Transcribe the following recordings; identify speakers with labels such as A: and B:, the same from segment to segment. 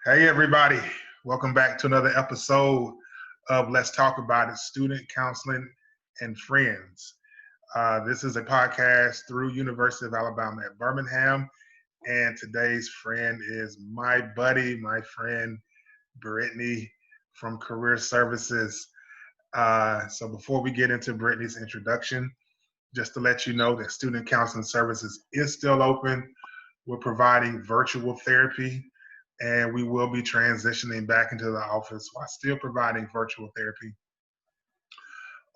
A: Hey, everybody. Welcome back to another episode of Let's Talk About It, Student Counseling and Friends. This is a podcast through University of Alabama at Birmingham, and today's friend is my buddy, my friend, Britney from Career Services. So before we get into Britney's introduction, just to let you know that Student Counseling Services is still open. We're providing virtual therapy, and we will be transitioning back into the office while still providing virtual therapy,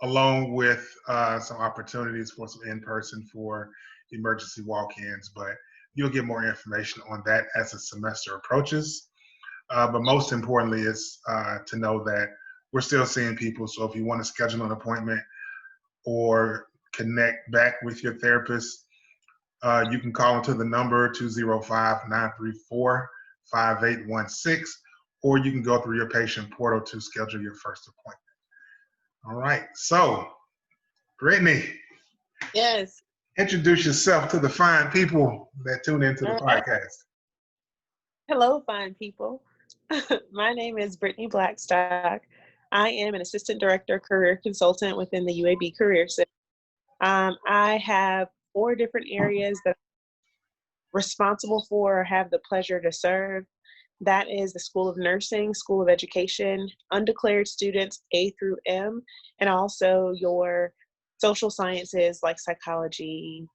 A: along with some opportunities for some in-person for emergency walk-ins. But you'll get more information on that as the semester approaches. But most importantly is to know that we're still seeing people. So if you want to schedule an appointment or connect back with your therapist, you can call into the number 205-934-5816, or you can go through your patient portal to schedule your first appointment. All right. So, Brittany.
B: Yes.
A: Introduce yourself to the fine people that tune into the podcast.
B: Hello, fine people. My name is Britney Blackstock. I am an assistant director, career consultant within the UAB Career Center. I have 4 different areas that I'm responsible for or have the pleasure to serve. That is the School of Nursing, School of Education, undeclared students A through M, and also your social sciences like psychology,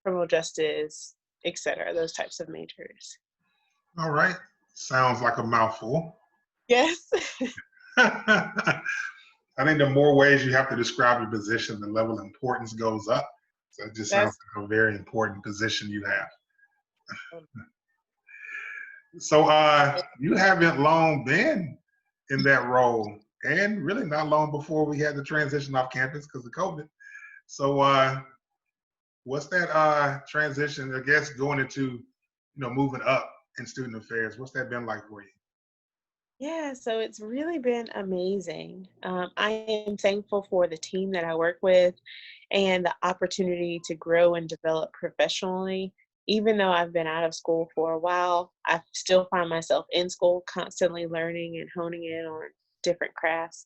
B: criminal justice, etc., those types of majors.
A: All right. Sounds like a mouthful.
B: Yes.
A: I think the more ways you have to describe your position, the level of importance goes up. So it just sounds like a very important position you have. So you haven't long been in that role, and really not long before we had the transition off campus because of COVID. So what's that transition, I guess, going into, moving up in student affairs? What's that been like for you?
B: Yeah, so it's really been amazing. I am thankful for the team that I work with and the opportunity to grow and develop professionally. Even though I've been out of school for a while, I still find myself in school, constantly learning and honing in on different crafts.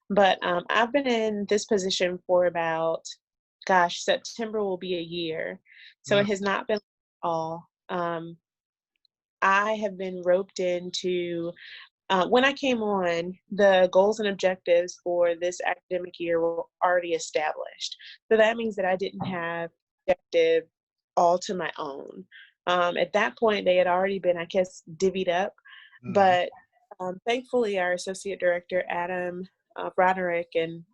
B: But I've been in this position for about, September will be a year. So it has not been all. I have been roped into when I came on, the goals and objectives for this academic year were already established. So that means that I didn't have objective all to my own. At that point, they had already been, I guess, divvied up. But thankfully, our associate director, Adam Broderick, and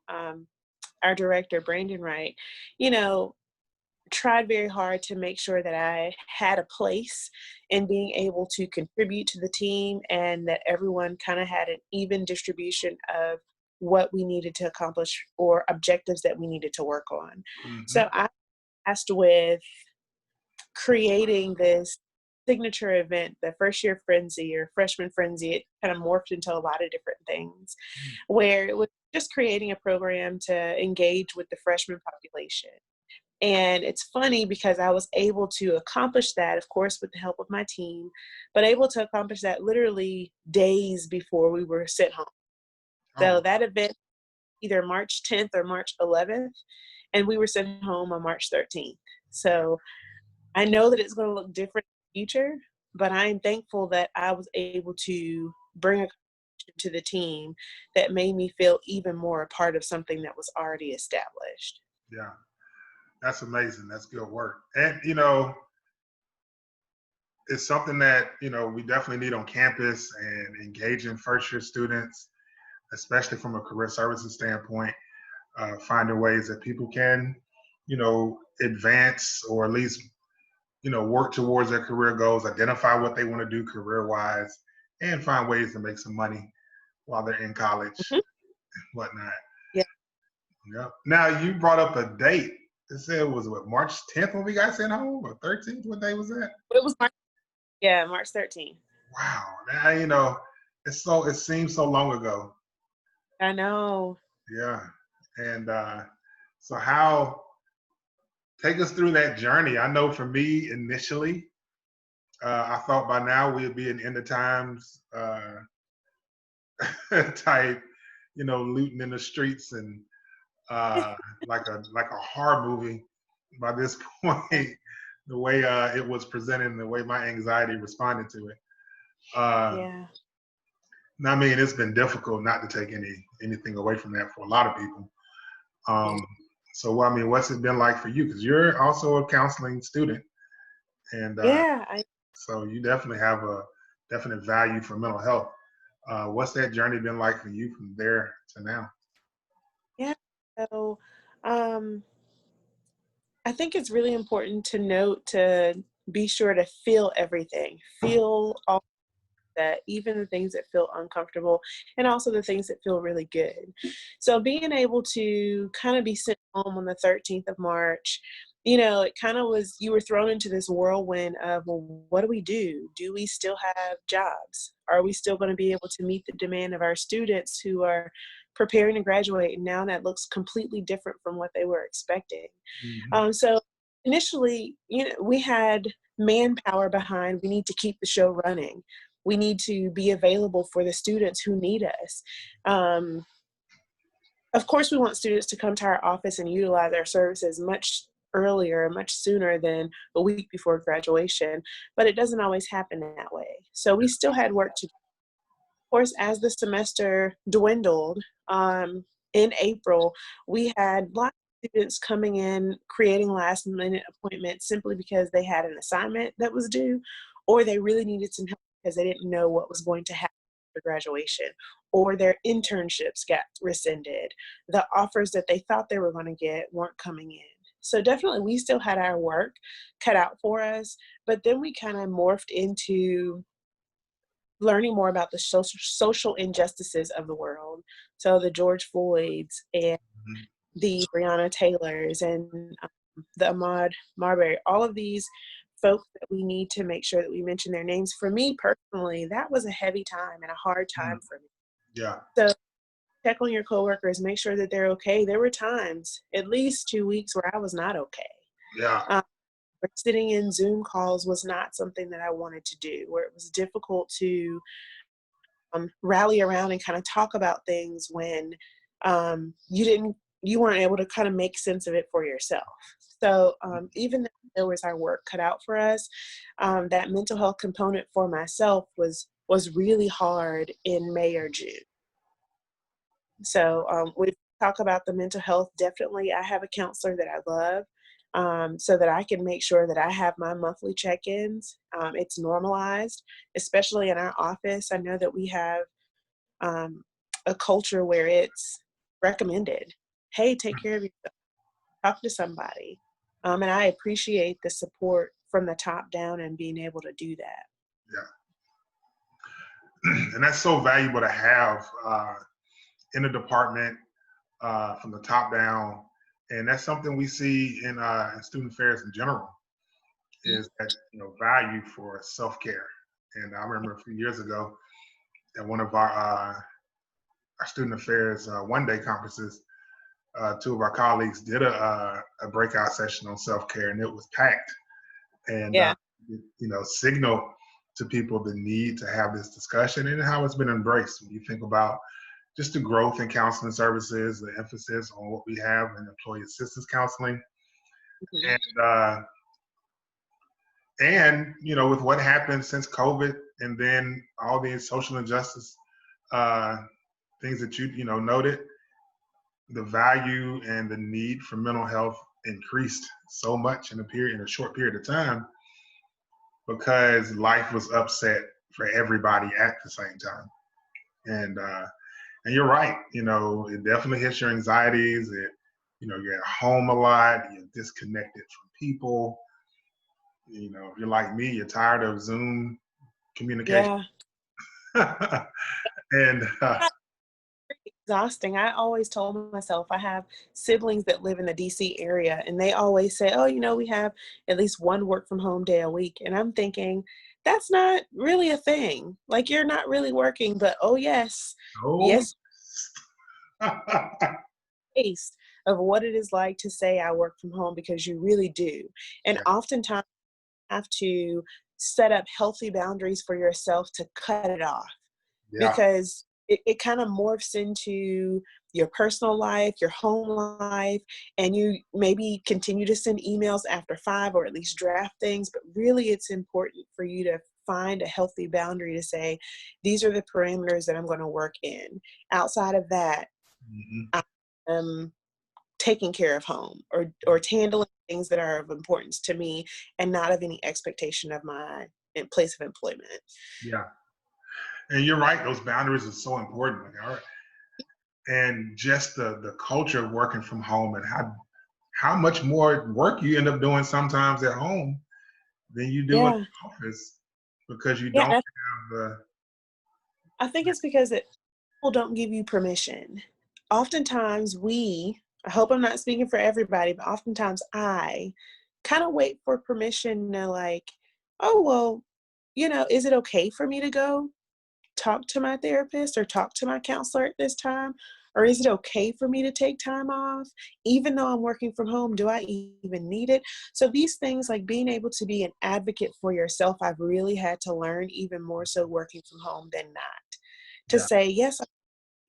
B: our director, Brandon Wright, tried very hard to make sure that I had a place in being able to contribute to the team and that everyone kind of had an even distribution of what we needed to accomplish or objectives that we needed to work on. So I asked with creating this signature event, the first year frenzy or freshman frenzy. It kind of morphed into a lot of different things where it was just creating a program to engage with the freshman population. And it's funny because I was able to accomplish that, of course, with the help of my team, but able to accomplish that literally days before we were sent home. So that event, either March 10th or March 11th, and we were sent home on March 13th. So I know that it's going to look different in the future, but I'm thankful that I was able to bring a to the team that made me feel even more a part of something that was already established.
A: Yeah. That's amazing. That's good work. And, it's something that, we definitely need on campus and engaging first-year students, especially from a career services standpoint, finding ways that people can, advance or at least, work towards their career goals, identify what they want to do career-wise, and find ways to make some money while they're in college and whatnot.
B: Yeah.
A: Yep. Now, you brought up a date. It said it was March 10th when we got sent home, or 13th? What day was that?
B: It was March 13th.
A: Wow. Now, it seems so long ago.
B: I know.
A: Yeah. And so take us through that journey. I know for me initially, I thought by now we'd be an end of times type, looting in the streets and like a horror movie by this point. The way it was presented and the way my anxiety responded to it.
B: Yeah.
A: I mean, it's been difficult not to take anything away from that for a lot of people. So, I mean, what's it been like for you? Because you're also a counseling student, and
B: Yeah.
A: so you definitely have a definite value for mental health. What's that journey been like for you from there to now?
B: Yeah. So, um, I think it's really important to note to be sure to feel everything, feel all that, even the things that feel uncomfortable and also the things that feel really good. So being able to kind of be sent home on the 13th of March, it kind of was, you were thrown into this whirlwind of, well, what do we do? Do we still have jobs? Are we still going to be able to meet the demand of our students who are preparing to graduate? And now that looks completely different from what they were expecting.
A: Mm-hmm.
B: So initially, we had manpower behind, we need to keep the show running. We need to be available for the students who need us. Of course, we want students to come to our office and utilize our services much earlier, much sooner than a week before graduation, but it doesn't always happen that way. So we still had work to do. Of course, as the semester dwindled, in April, we had lots of students coming in, creating last minute appointments simply because they had an assignment that was due, or they really needed some help because they didn't know what was going to happen after graduation, or their internships got rescinded. The offers that they thought they were going to get weren't coming in. So definitely we still had our work cut out for us, but then we kind of morphed into learning more about the social injustices of the world. So the George Floyds and the Breonna Taylors and the Ahmaud Marbury, all of these folks that we need to make sure that we mention their names. For me personally, that was a heavy time and a hard time for me.
A: Yeah.
B: So check on your coworkers, make sure that they're okay. There were times, at least 2 weeks, where I was not okay.
A: Yeah.
B: Where sitting in Zoom calls was not something that I wanted to do, where it was difficult to rally around and kind of talk about things when you weren't able to kind of make sense of it for yourself. So even though there was our work cut out for us, that mental health component for myself was really hard in May or June. So we talk about the mental health. Definitely, I have a counselor that I love, so that I can make sure that I have my monthly check-ins. It's normalized, especially in our office. I know that we have a culture where it's recommended. Hey, take care of yourself. Talk to somebody. And I appreciate the support from the top down and being able to do that.
A: Yeah. And that's so valuable to have in a department from the top down. And that's something we see in student affairs in general, is that value for self-care. And I remember a few years ago at one of our student affairs one-day conferences, two of our colleagues did a breakout session on self-care, and it was packed. And
B: Yeah.
A: Signal to people the need to have this discussion and how it's been embraced. When you think about just the growth in counseling services, the emphasis on what we have in employee assistance counseling,
B: Mm-hmm.
A: and with what happened since COVID, and then all these social injustice things that you noted, the value and the need for mental health increased so much in a short period of time, because life was upset for everybody at the same time. And you're right, it definitely hits your anxieties. You're at home a lot, you're disconnected from people. If you're like me, you're tired of Zoom communication.
B: Yeah.
A: And
B: Exhausting. I always told myself, I have siblings that live in the DC area, and they always say, oh, we have at least one work from home day a week. And I'm thinking, that's not really a thing. Like, you're not really working, but oh yes,
A: oh,
B: yes, taste of what it is like to say I work from home, because you really do. And
A: yeah,
B: oftentimes I have to set up healthy boundaries for yourself to cut it off,
A: Yeah.
B: because it kind of morphs into your personal life, your home life, and you maybe continue to send emails after 5 or at least draft things. But really, it's important for you to find a healthy boundary to say, these are the parameters that I'm going to work in. Outside of that,
A: Mm-hmm.
B: I am taking care of home or handling things that are of importance to me and not of any expectation of my place of employment.
A: Yeah. And you're right. Those boundaries are so important. Like, all right. And just the culture of working from home and how much more work you end up doing sometimes at home than you do in
B: Yeah.
A: the office because you
B: Yeah.
A: don't have the.
B: I think it's because people don't give you permission. Oftentimes I hope I'm not speaking for everybody, but oftentimes I kind of wait for permission to like, oh, well, is it okay for me to go talk to my therapist or talk to my counselor at this time? Or is it okay for me to take time off? Even though I'm working from home, do I even need it? So these things, like being able to be an advocate for yourself, I've really had to learn even more so working from home than not. To
A: Yeah.
B: say, yes,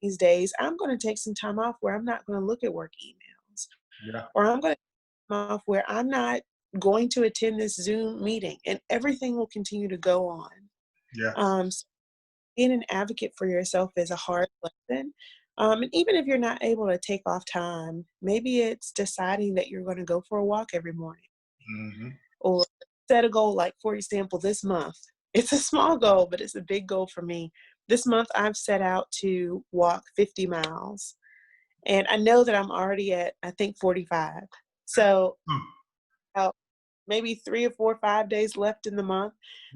B: these days, I'm going to take some time off where I'm not going to look at work emails,
A: Yeah.
B: or I'm going to take time off where I'm not going to attend this Zoom meeting, and everything will continue to go on.
A: Yes.
B: So being an advocate for yourself is a hard lesson. And even if you're not able to take off time, maybe it's deciding that you're going to go for a walk every morning,
A: Mm-hmm.
B: or set a goal. Like, for example, this month, it's a small goal, but it's a big goal for me. This month, I've set out to walk 50 miles. And I know that I'm already at, I think, 45. So about maybe 3 or 4 or 5 days left in the month.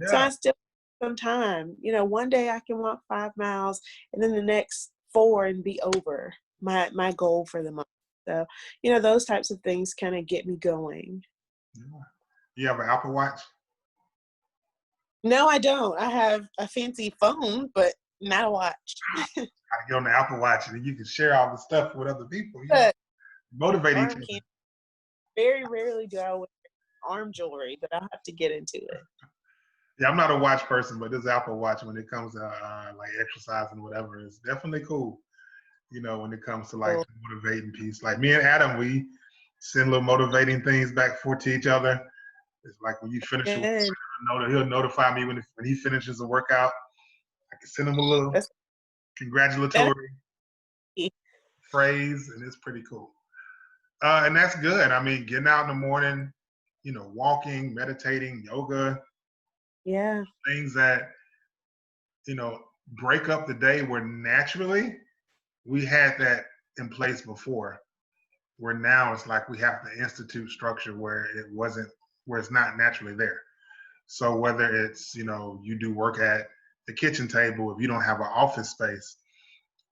B: So
A: Yeah.
B: I still have some time. One day I can walk 5 miles, and then the next 4 and be over my goal for the month. So, those types of things kind of get me going.
A: Yeah. You have an Apple Watch?
B: No, I don't. I have a fancy phone, but not a watch.
A: I get on the Apple Watch and you can share all the stuff with other people,
B: But
A: motivate each
B: arm
A: other.
B: can't. Very rarely do I wear arm jewelry, but I'll have to get into it.
A: Yeah, I'm not a watch person, but this Apple Watch, when it comes to like exercise and whatever, is definitely cool. When it comes to like
B: So,
A: the motivating piece. Like me and Adam, we send little motivating things back and forth to each other. It's like when you finish a
B: good.
A: workout, he'll notify me when he finishes a workout. I can send him a little
B: That's
A: congratulatory phrase, and it's pretty cool. And that's good. I mean, getting out in the morning, walking, meditating, yoga,
B: yeah.
A: things that, break up the day where naturally we had that in place before, where now it's like we have to institute structure where it's not naturally there. So whether it's, you do work at the kitchen table, if you don't have an office space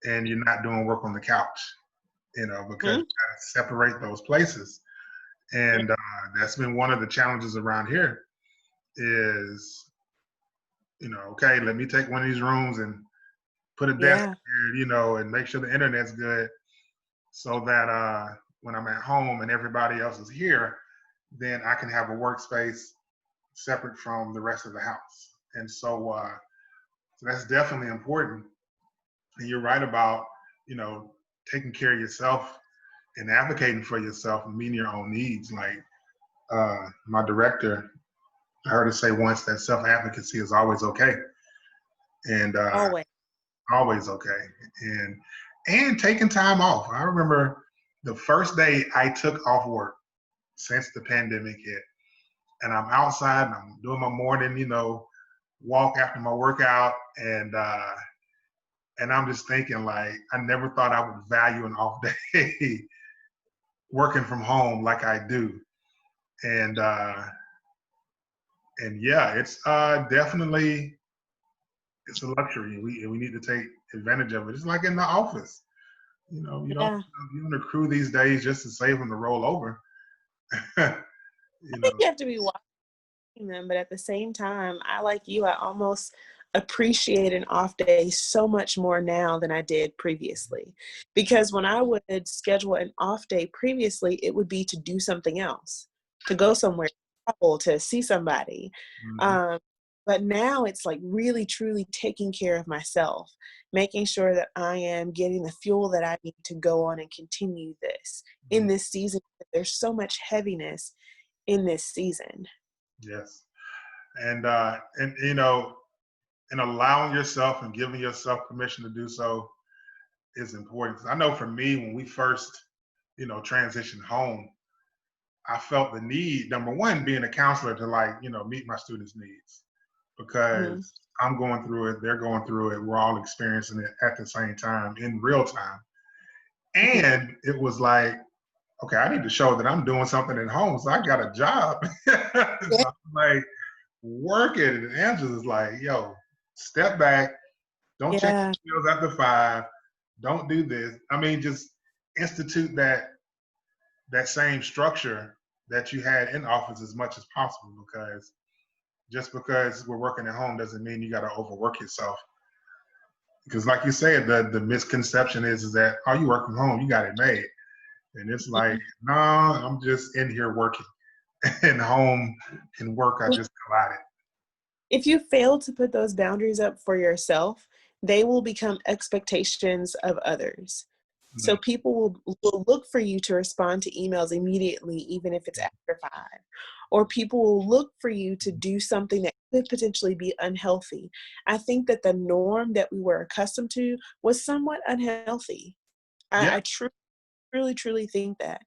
A: and you're not doing work on the couch, because you gotta separate those places. And that's been one of the challenges around here is, okay, let me take one of these rooms and put a desk
B: Yeah.
A: here, and make sure the internet's good so that when I'm at home and everybody else is here, then I can have a workspace separate from the rest of the house. And so that's definitely important. And you're right about, taking care of yourself and advocating for yourself and meeting your own needs. Like my director, I heard her say once that self-advocacy is always okay. And
B: Always.
A: always okay. And taking time off. I remember the first day I took off work since the pandemic hit. And I'm outside and I'm doing my morning, walk after my workout, and I'm just thinking like I never thought I would value an off day working from home like I do. And yeah, it's definitely it's a luxury. We need to take advantage of it. It's like in the office.
B: Yeah.
A: You don't accrue these days just to save them to roll over.
B: I think you have to be watching them, but at the same time, I, like you, I almost appreciate an off day so much more now than I did previously. Because when I would schedule an off day previously, it would be to do something else, to go somewhere, to travel, to see somebody.
A: Mhm.
B: But now it's like really, truly taking care of myself, making sure that I am getting the fuel that I need to go on and continue this in
A: Mhm.
B: this season. There's so much heaviness in this season.
A: Yes. And you know, and allowing yourself and giving yourself permission to do so is important. 'Cause I know for me, when we first, transitioned home, I felt the need, number one, being a counselor, to like, meet my students' needs
B: Mhm.
A: because I'm going through it, they're going through it, we're all experiencing it at the same time in real time.
B: Mhm.
A: And it was like, okay, I need to show that I'm doing something at home. So I got a job.
B: Yeah.
A: So I'm like working. And Angela's like, yo, step back. Don't check
B: Yeah.
A: your emails after 5. Don't do this. I mean, just institute that same structure that you had in office as much as possible, because just because we're working at home doesn't mean you got to overwork yourself. Because like you said, the misconception is that, oh, you work from home, you got it made. And it's like,
B: Mhm.
A: no, I'm just in here working. And home and work, I just collided.
B: If you fail to put those boundaries up for yourself, they will become expectations of others. So
A: Mhm.
B: people will look for you to respond to emails immediately, even if it's after 5. Or people will look for you to do something that could potentially be unhealthy. I think that the norm that we were accustomed to was somewhat unhealthy.
A: Yeah,
B: I truly, truly think that.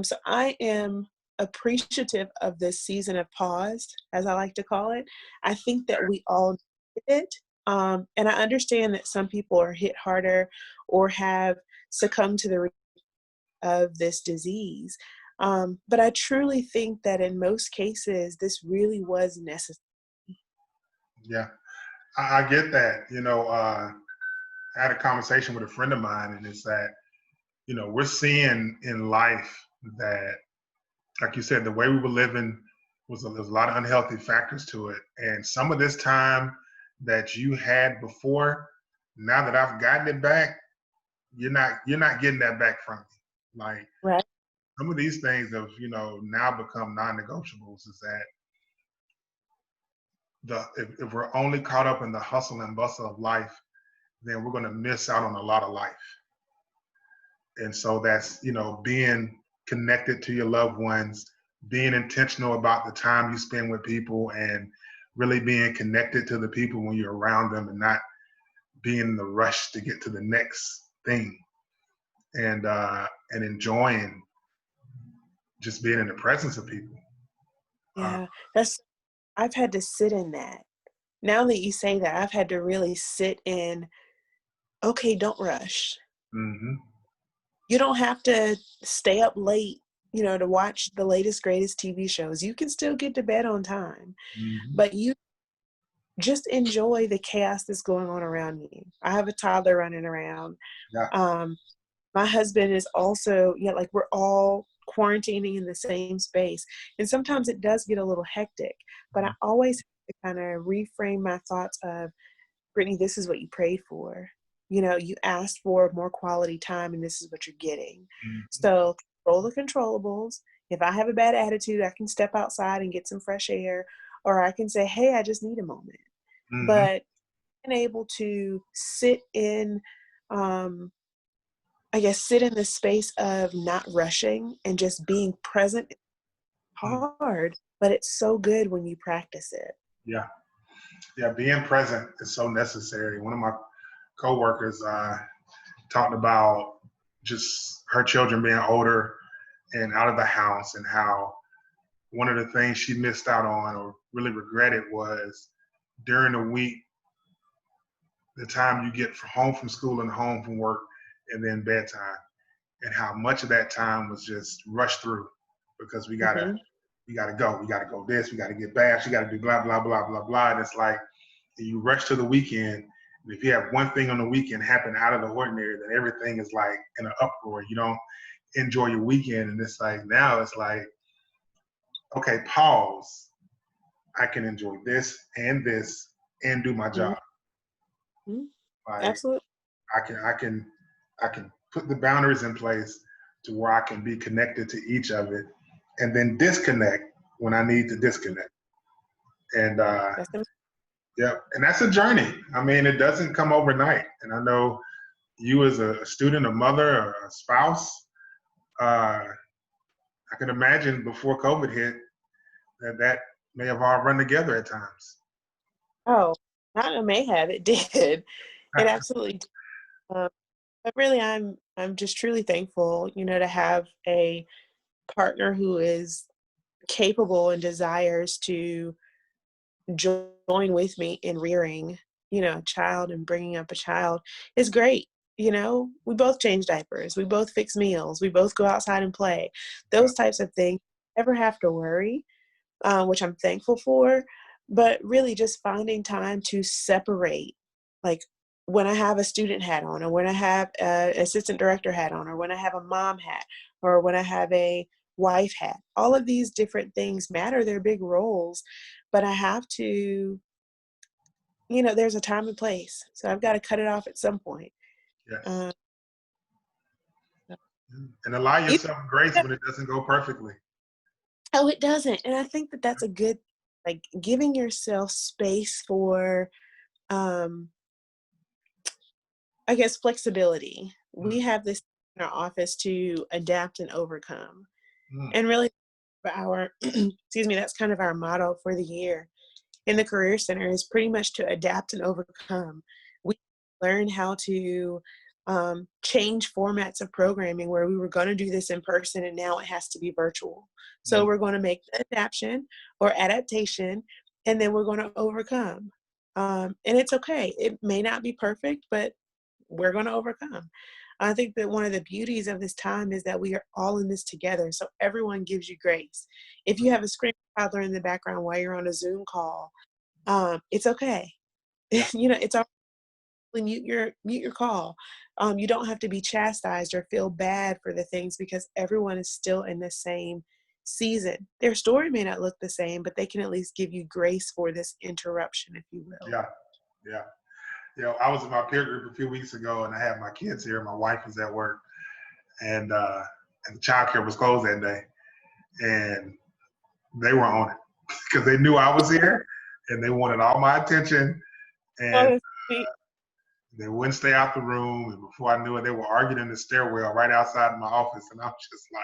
B: So I am appreciative of this season of pause, as I like to call it. I think that we all need it. And I understand that some people are hit harder or have succumbed to the of this disease. But I truly think that in most cases, this really was necessary.
A: yeah, I get that. I had a conversation with a friend of mine, and it's that, we're seeing in life that, like you said, the way we were living there's a lot of unhealthy factors to it. And some of this time that you had before, now that I've gotten it back, you're not getting that back from me. Like,
B: Right.
A: some of these things have, now become non-negotiables. Is that if we're only caught up in the hustle and bustle of life, then we're going to miss out on a lot of life. And so that's, being connected to your loved ones, being intentional about the time you spend with people, and really being connected to the people when you're around them, and not being in the rush to get to the next thing, and enjoying just being in the presence of people. Uh,
B: Yeah. I've had to sit in that. Now that you say that, I've had to really sit in, okay, don't rush.
A: mhm,
B: You don't have to stay up late, to watch the latest, greatest TV shows. You can still get to bed on time,
A: mhm,
B: but you just enjoy the chaos that's going on around you. I have a toddler running around.
A: yeah,
B: Um, my husband is also, like we're all quarantining in the same space. And sometimes it does get a little hectic, but I always have to kind of reframe my thoughts of, Brittany, this is what you prayed for. You asked for more quality time and this is what you're getting.
A: mhm,
B: So control the controllables. If I have a bad attitude, I can step outside and get some fresh air, or I can say, hey, I just need a moment.
A: mhm,
B: But being able to sit in, um, I guess, sit in the space of not rushing and just being present is
A: mhm.
B: hard, but it's so good when you practice it.
A: Yeah, yeah. Being present is so necessary. One of my coworkers talked about just her children being older and out of the house, and how one of the things she missed out on or really regretted was during the week, the time you get home from school and home from work, and then bedtime, and how much of that time was just rushed through because
B: Hmm.
A: we gotta go this, we gotta get back, you gotta do blah blah blah blah blah. And it's like you rush to the weekend. And if you have one thing on the weekend happen out of the ordinary, then everything is like in an uproar. You don't enjoy your weekend, and it's like now it's like, okay, pause. I can enjoy this and do my job.
B: Hmm.
A: Like,
B: Absolutely.
A: I can put the boundaries in place to where I can be connected to each of it, and then disconnect when I need to disconnect. And
B: That's am-
A: yeah, and that's a journey. I mean, it doesn't come overnight. And I know you as a student, a mother, or a spouse, I can imagine before COVID hit that may have all run together at times.
B: oh, not a may have, it did. It absolutely did. But really, I'm just truly thankful, to have a partner who is capable and desires to join with me in rearing, a child and bringing up a child is great. We both change diapers, we both fix meals, we both go outside and play.
A: Yeah,
B: Those types of things, never have to worry, which I'm thankful for. But really, just finding time to separate, like when I have a student hat on, or when I have an assistant director hat on, or when I have a mom hat, or when I have a wife hat. All of these different things matter. They're big roles, but I have to, there's a time and place. So I've got to cut it off at some point.
A: yes.
B: Um,
A: And allow
B: you-
A: yourself grace when it doesn't go perfectly.
B: oh, it doesn't. And I think that that's a good, like giving yourself space for, um, I guess, flexibility.
A: Mm,
B: We have this in our office to adapt and overcome.
A: mm,
B: And really, for our, excuse me, that's kind of our motto for the year in the Career Center, is pretty much to adapt and overcome. We learn how to change formats of programming where we were going to do this in person and now it has to be virtual. So
A: mm.
B: we're going to make the adaptation or adaptation, and then we're going to overcome. And it's okay. It may not be perfect, but we're going to overcome. I think that one of the beauties of this time is that we are all in this together. So everyone gives you grace. If you have a screaming toddler in the background while you're on a Zoom call, it's okay.
A: Yeah.
B: It's all right. Mute your call. You don't have to be chastised or feel bad for the things, because everyone is still in the same season. Their story may not look the same, but they can at least give you grace for this interruption, if you will.
A: Yeah. Yeah. I was in my peer group a few weeks ago, and I had my kids here. My wife was at work, and the childcare was closed that day, and they were on it because they knew I was here, and they wanted all my attention,
B: Oh,
A: and
B: that's sweet.
A: they wouldn't stay out the room. And before I knew it, they were arguing in the stairwell right outside my office, and I'm just like,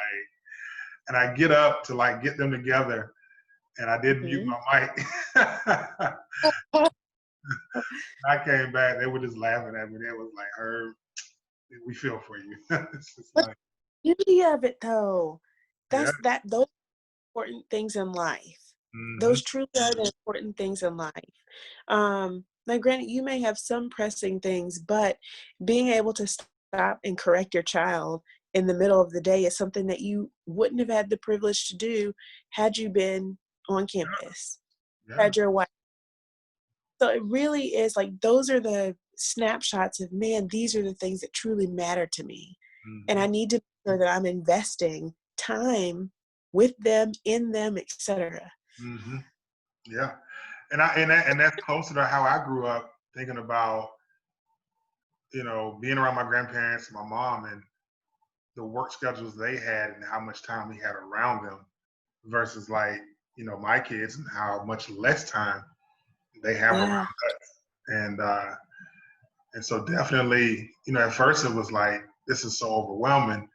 A: and I get up to like get them together, and I didn't mute
B: Mhm.
A: my mic. I came back, they were just laughing at me. They was like, "Herb, we feel for you." It's just
B: But
A: like,
B: the beauty of it, though,
A: yeah.
B: those important things in life.
A: Hmm.
B: Those truly are the important things in life. Now, granted, you may have some pressing things, but being able to stop and correct your child in the middle of the day is something that you wouldn't have had the privilege to do had you been on campus,
A: Yeah.
B: had your wife. So it really is like those are the snapshots of, man, these are the things that truly matter to me. And
A: Hmm.
B: I need to make sure that I'm investing time with them, in them, etc.
A: Hmm. Yeah. And that's closer to how I grew up, thinking about, being around my grandparents and my mom and the work schedules they had and how much time we had around them versus like, my kids and how much less time they have around
B: Yeah.
A: us. And so definitely, at first it was like, this is so overwhelming.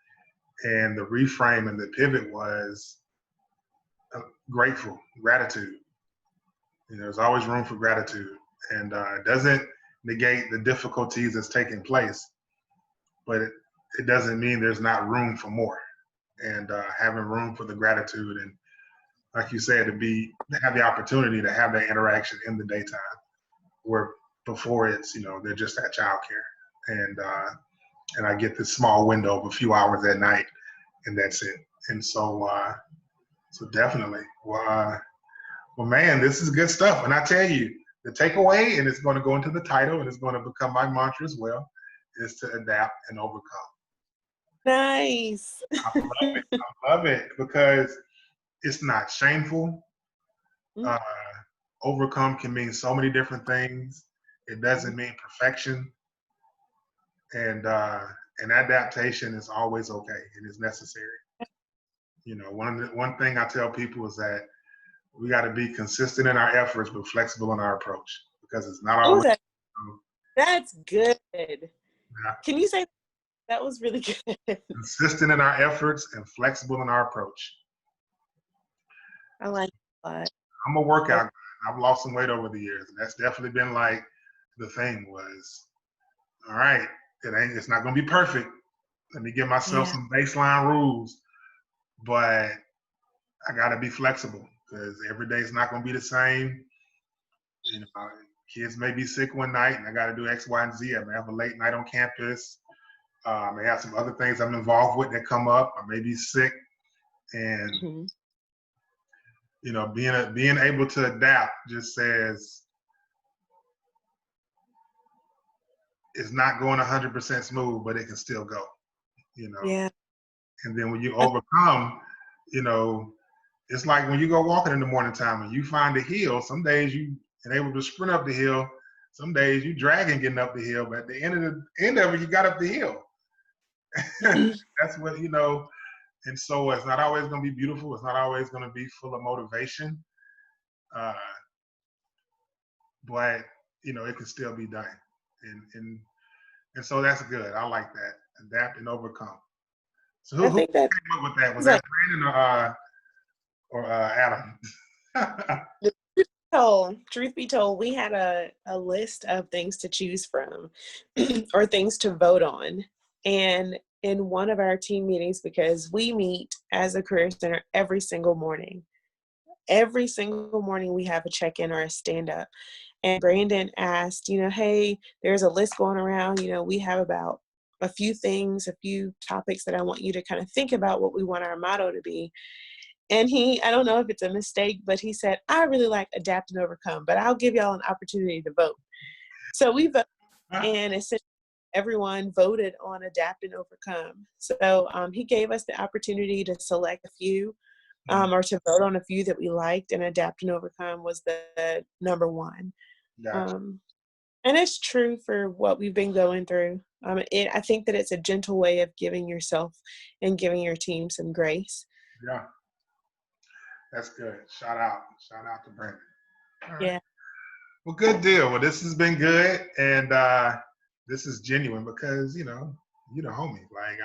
A: And the reframe and the pivot was grateful, gratitude. There's always room for gratitude. And it doesn't negate the difficulties that's taking place, but it doesn't mean there's not room for more. And having room for the gratitude and, like you said, to have the opportunity to have that interaction in the daytime, where before it's they're just at childcare, and I get this small window of a few hours at night, and that's it. And so definitely, well, man, this is good stuff. And I tell you, the takeaway, and it's going to go into the title, and it's going to become my mantra as well, is to adapt and overcome.
B: Nice.
A: I love it. I love it because it's not shameful.
B: Mm,
A: Uh, Overcome can mean so many different things. It doesn't mean perfection, and adaptation is always okay. It is necessary. One thing I tell people is that We got to be consistent in our efforts, but flexible in our approach, because it's not
B: Oh,
A: always.
B: that's good.
A: Yeah.
B: Can you say that was really good?
A: Consistent in our efforts and flexible in our approach.
B: I like that.
A: I'm a workout guy. I've lost some weight over the years, and that's definitely been like the thing was, all right, it's not going to be perfect. Let me give myself
B: Yeah.
A: some baseline rules, but I got to be flexible because every day is not going to be the same. You know, kids may be sick one night, and I got to do X, Y, and Z. I may have a late night on campus. I may have some other things I'm involved with that come up. I may be sick, and
B: Mm-hmm.
A: you know, being able to adapt just says it's not going 100% smooth, but it can still go. You know,
B: Yeah.
A: and then when you overcome, you know, it's like when you go walking in the morning time and you find a hill. Some days you are able to sprint up the hill. Some days you dragging getting up the hill, but at the end of it, you got up the hill. That's what, you know. And so it's not always going to be beautiful. It's not always going to be full of motivation, but you know, it can still be done. And so that's good. I like that. Adapt and overcome. So
B: I
A: who
B: think that
A: came up with that? Was
B: like
A: that Brandon or Adam?
B: truth be told, we had a list of things to choose from or things to vote on. And in one of our team meetings, because we meet as a career center every single morning we have a check-in or a stand-up. And Brandon asked, you know, hey, there's a list going around. You know, we have about a few topics that I want you to kind of think about what we want our motto to be. And I don't know if it's a mistake, but he said, I really like adapt and overcome, but I'll give y'all an opportunity to vote. So we voted, and essentially everyone voted on adapt and overcome. So he gave us the opportunity to select a few or to vote on a few that we liked, and adapt and overcome was the number one.
A: Gotcha.
B: And it's true for what we've been going through. I think that it's a gentle way of giving yourself and giving your team some grace.
A: Yeah, that's good. Shout out to Brandon. All right.
B: Yeah.
A: Well, good deal. Well, this has been good, and this is genuine because you know the homie. Like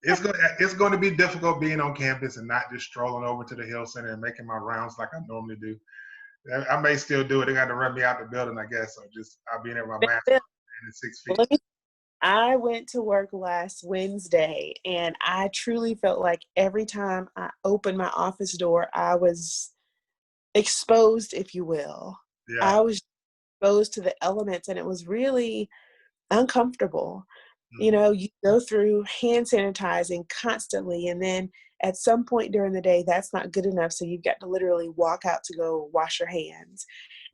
A: it's going to be difficult being on campus and not just strolling over to the Hill Center and making my rounds like I normally do. I may still do it. They got to run me out the building, I guess. So I'll be in there with my mask on and 6 feet.
B: I went to work last Wednesday, and I truly felt like every time I opened my office door, I was exposed, if you will.
A: Yeah.
B: I was exposed to the elements, and it was really uncomfortable. You know, you go through hand sanitizing constantly, and then at some point during the day, that's not good enough. So you've got to literally walk out to go wash your hands.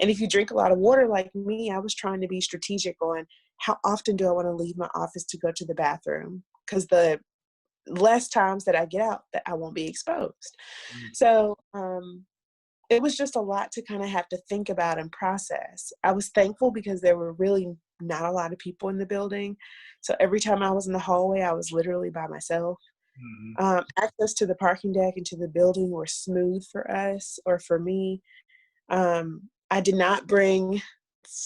B: And if you drink a lot of water like me, I was trying to be strategic on how often do I want to leave my office to go to the bathroom? Because the less times that I get out, that I won't be exposed. So it was just a lot to kind of have to think about and process. I was thankful because there were really not a lot of people in the building. So every time I was in the hallway, I was literally by myself. Access to the parking deck and to the building were smooth for us, or for me. I did not bring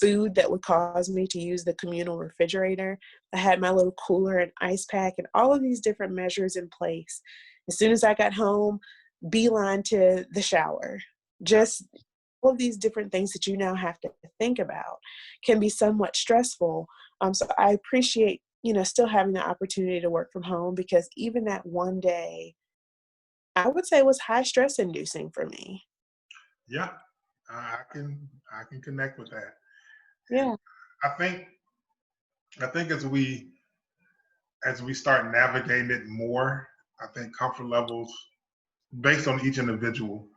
B: food that would cause me to use the communal refrigerator. I had my little cooler and ice pack and all of these different measures in place. As soon as I got home, beeline to the shower. Just all of these different things that you now have to think about can be somewhat stressful. So I appreciate, still having the opportunity to work from home, because even that one day, I would say was high stress inducing for me.
A: Yeah, I can connect with that.
B: Yeah.
A: And I think as we start navigating it more, I think comfort levels based on each individual,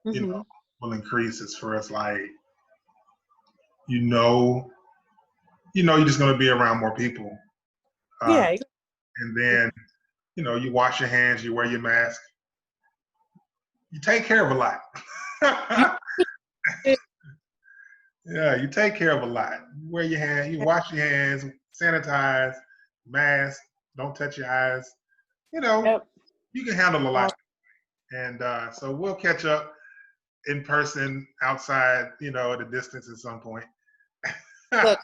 B: Mm-hmm.
A: will increase. As for us, like you're just going to be around more people,
B: Yeah.
A: and then you wash your hands, you wear your mask, you take care of a lot. Yeah, you take care of a lot. You wear your hands, you wash your hands, sanitize, mask, don't touch your eyes.
B: Yep.
A: You can handle a lot. And so we'll catch up in person outside, at a distance at some point.
B: Look,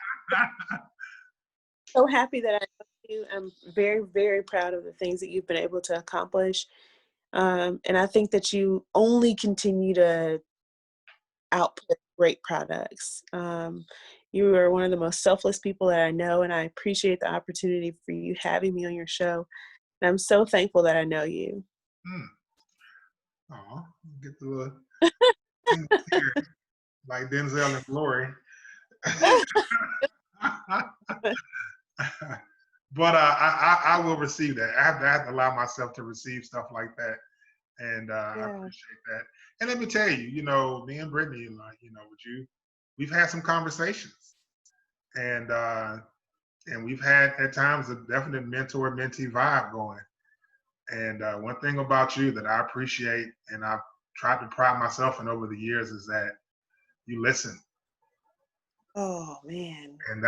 B: so happy that I know you. I'm very, very proud of the things that you've been able to accomplish. And I think that you only continue to output great products. You are one of the most selfless people that I know, and I appreciate the opportunity for you having me on your show. And I'm so thankful that I know you.
A: Oh, get the little tear like Denzel and Glory. But I will receive that. I have to allow myself to receive stuff like that, and I appreciate that. And let me tell you, me and Brittany, with you, we've had some conversations, and we've had at times a definite mentor-mentee vibe going. And one thing about you that I appreciate, and I've tried to pride myself in over the years, is that you listen.
B: Oh, man.
A: And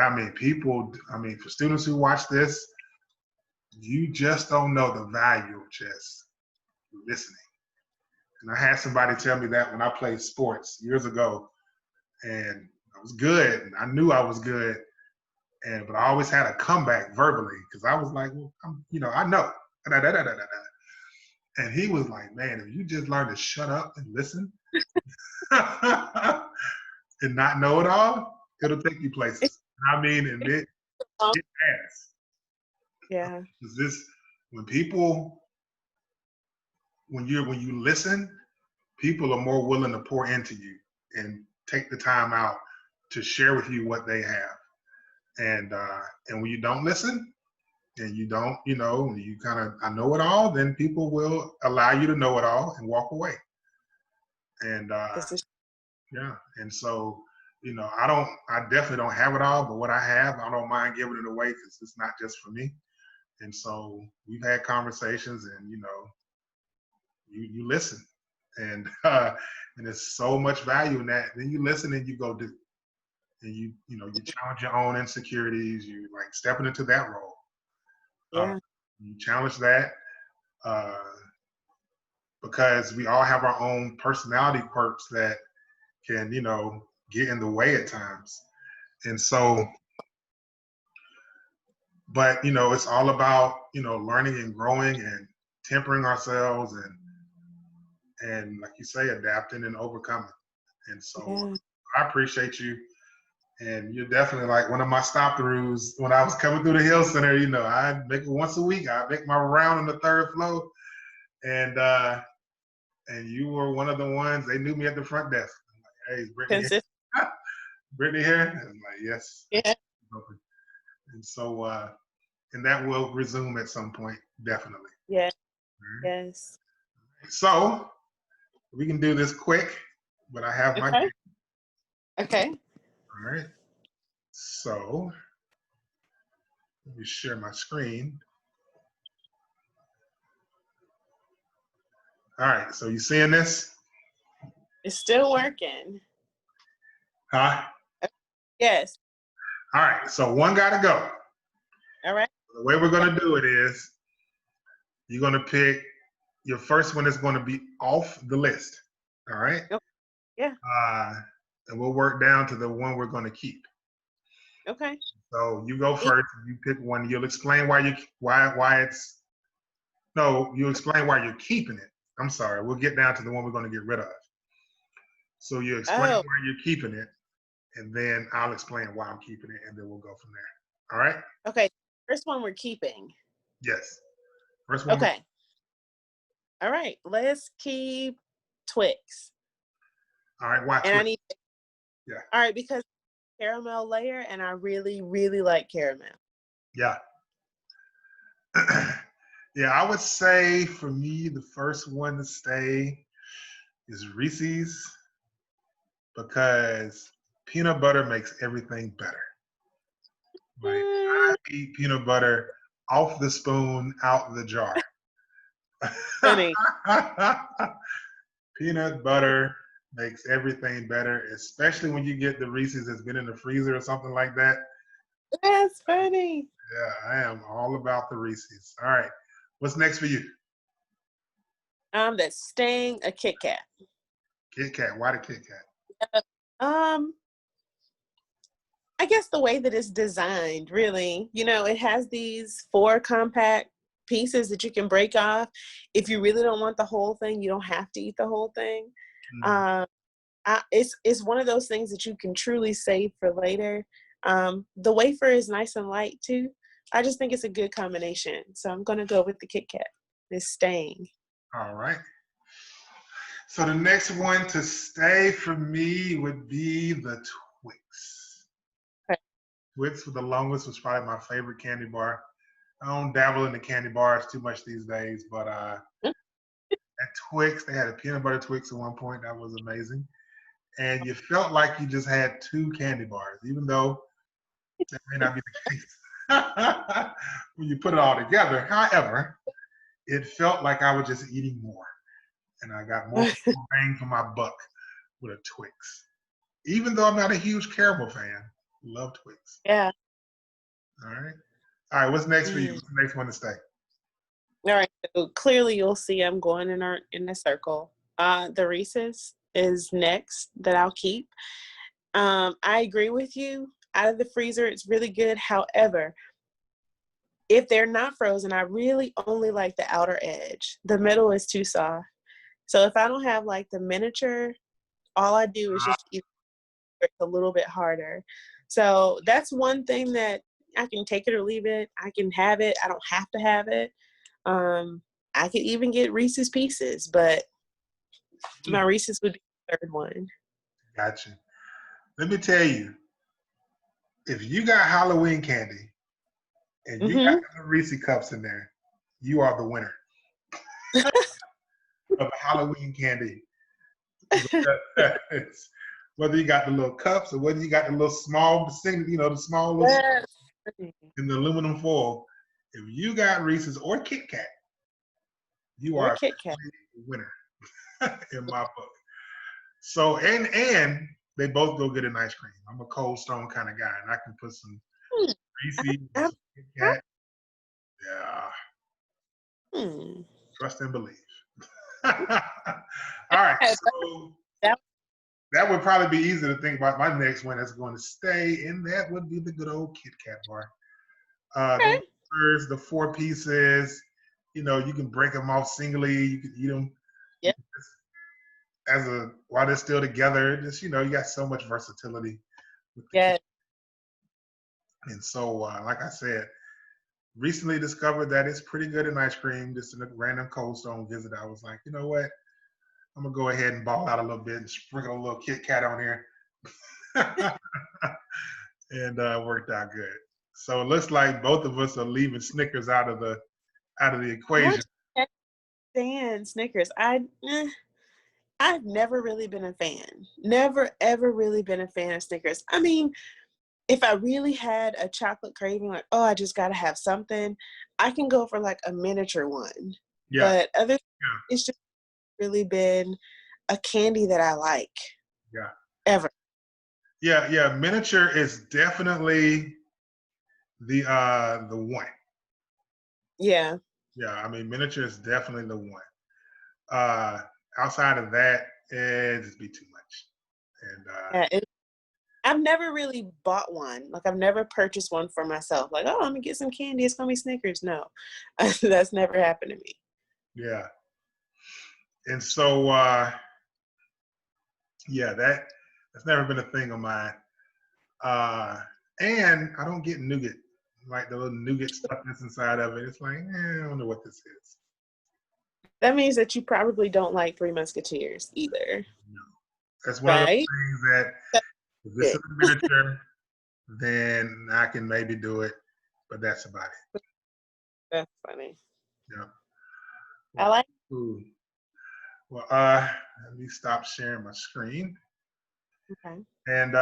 A: for students who watch this, you just don't know the value of just listening. And I had somebody tell me that when I played sports years ago, and I was good, and I knew I was good, but I always had a comeback verbally because I was like, well, I know. And he was like, man, if you just learn to shut up and listen and not know it all, it'll take you places. And it has.
B: Yeah.
A: When you listen, people are more willing to pour into you and take the time out to share with you what they have. And when you don't listen, and you don't, you kind of, I know it all, then people will allow you to know it all and walk away. And yeah, and so, I definitely don't have it all, but what I have, I don't mind giving it away because it's not just for me. And so we've had conversations, and you listen, and there's so much value in that. Then you listen and you go do, and you challenge your own insecurities. You like stepping into that role.
B: Yeah.
A: You challenge that because we all have our own personality quirks that can, get in the way at times. And so, but, it's all about, learning and growing and tempering ourselves and like you say, adapting and overcoming. And so I appreciate you. And you're definitely like one of my stop-throughs when I was coming through the Hill Center. I'd make it once a week. I'd make my round on the third floor. And you were one of the ones, they knew me at the front desk. I'm like, hey, is Brittany here? Brittany here? And I'm like, yes.
B: Yeah.
A: And so, and that will resume at some point, definitely.
B: Yeah.
A: Right.
B: Yes.
A: So, we can do this quick, but I have my game.
B: Okay.
A: All right. So, let me share my screen. All right. So, you seeing this?
B: It's still working.
A: Huh?
B: Yes.
A: All right. So, one got to go.
B: All right.
A: The way we're going to do it is you're going to pick your first one is going to be off the list. All right?
B: Yeah.
A: And we'll work down to the one we're going to keep.
B: Okay.
A: So you go first. You pick one. You'll explain why you'll explain why you're keeping it. I'm sorry. We'll get down to the one we're going to get rid of. So you explain why you're keeping it, and then I'll explain why I'm keeping it, and then we'll go from there. All right?
B: Okay. First one we're keeping.
A: Yes. First one.
B: Okay. All right. Let's keep Twix.
A: All right. Why Twix? Yeah.
B: All right, because caramel layer, and I really, really like caramel.
A: Yeah. Yeah, I would say for me, the first one to stay is Reese's because peanut butter makes everything better. Like I eat peanut butter off the spoon, out the jar.
B: Funny.
A: Peanut butter makes everything better, especially when you get the Reese's that's been in the freezer or something like that.
B: That's funny.
A: Yeah, I am all about the Reese's. All right. What's next for you?
B: That's staying a Kit Kat.
A: Kit Kat. Why the Kit Kat?
B: Um, I guess the way that it's designed, really, it has these 4 compact pieces that you can break off. If you really don't want the whole thing, you don't have to eat the whole thing.
A: Mm.
B: It's one of those things that you can truly save for later. The wafer is nice and light too. I just think it's a good combination. So I'm going to go with the Kit Kat. It's staying.
A: All right. So the next one to stay for me would be the Twix.
B: Okay.
A: Twix for the longest was probably my favorite candy bar. I don't dabble in the candy bars too much these days, but at Twix, they had a peanut butter Twix at one point. That was amazing. And you felt like you just had 2 candy bars, even though that may not be the case when you put it all together. However, it felt like I was just eating more. And I got more bang for my buck with a Twix. Even though I'm not a huge caramel fan, love Twix.
B: Yeah.
A: All right. All right. What's next for you? What's the next one to stay?
B: All right. So clearly, you'll see I'm going in a circle. The Reese's is next that I'll keep. I agree with you. Out of the freezer, it's really good. However, if they're not frozen, I really only like the outer edge. The middle is too soft. So if I don't have like the miniature, all I do is just eat it a little bit harder. So that's one thing that I can take it or leave it. I can have it. I don't have to have it. I could even get Reese's Pieces, but my Reese's would be the third one.
A: Gotcha. Let me tell you, if you got Halloween candy and you got the Reese's cups in there, you are the winner of Halloween candy. Whether you got the little cups or whether you got the little small, the small little in the aluminum foil, if you got Reese's or Kit Kat, you are
B: Kit Kat.
A: the winner in my book. So and they both go good in ice cream. I'm a Cold Stone kind of guy, and I can put some Reese's, some Kit Kat. Yeah. Trust and believe. All right. So that would probably be easy to think about. My next one that's going to stay, and that would be the good old Kit Kat bar. The wafers, the 4 pieces, you can break them off singly. You can eat them while they're still together. Just, you got so much versatility with the Kit Kat. And so, like I said, recently discovered that it's pretty good in ice cream. Just in a random Cold Stone visit, I was like, you know what? I'm going to go ahead and ball out a little bit and sprinkle a little Kit Kat on here. And worked out good. So it looks like both of us are leaving Snickers out of the equation.
B: Fan Snickers. I've never really been a fan. Never, ever really been a fan of Snickers. I mean, if I really had a chocolate craving, like, I just got to have something, I can go for like a miniature one. Yeah. But it's just really been a candy that I like.
A: Yeah.
B: Ever.
A: Yeah. Miniature is definitely the one.
B: Yeah.
A: Yeah. I mean, miniature is definitely the one. Outside of that, it'd just be too much. And
B: I've never really bought one. Like, I've never purchased one for myself. Like, I'm gonna get some candy. It's gonna be Snickers. No, that's never happened to me.
A: Yeah. And so, that's never been a thing of mine. And I don't get nougat, like the little nougat stuff that's inside of it. It's like, I don't know what this is.
B: That means that you probably don't like Three Musketeers either.
A: No. That's one of those things that if this is a miniature, then I can maybe do it, but that's about it.
B: That's funny.
A: Yeah.
B: I like.
A: Ooh. Well, let me stop sharing my screen.
B: Okay.
A: And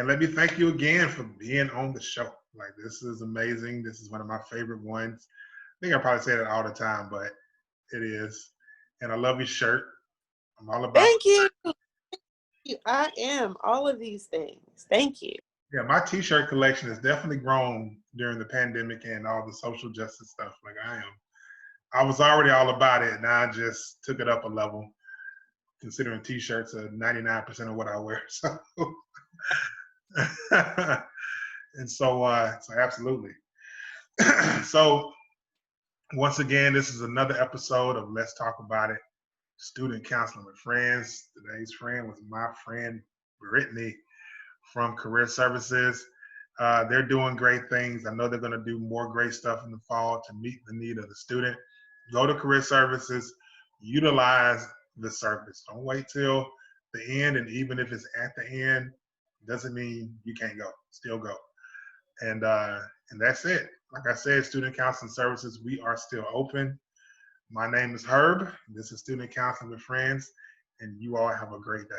A: let me thank you again for being on the show. Like, this is amazing. This is one of my favorite ones. I think I probably say that all the time, but it is. And I love your shirt. I'm all about
B: Thank you. I am all of these things. Thank you.
A: Yeah, my T-shirt collection has definitely grown during the pandemic and all the social justice stuff. Like, I am I was already all about it. Now I just took it up a level, considering t-shirts are 99% of what I wear. So, and so absolutely. So once again, this is another episode of Let's Talk About It, Student Counseling with Friends. Today's friend was my friend, Britney from Career Services. They're doing great things. I know they're going to do more great stuff in the fall to meet the need of the student. Go to Career Services, utilize the service. Don't wait till the end, and even if it's at the end, doesn't mean you can't go. Still go. And that's it. Like I said, Student Counseling Services, we are still open. My name is Herb. This is Student Counseling with Friends, and you all have a great day.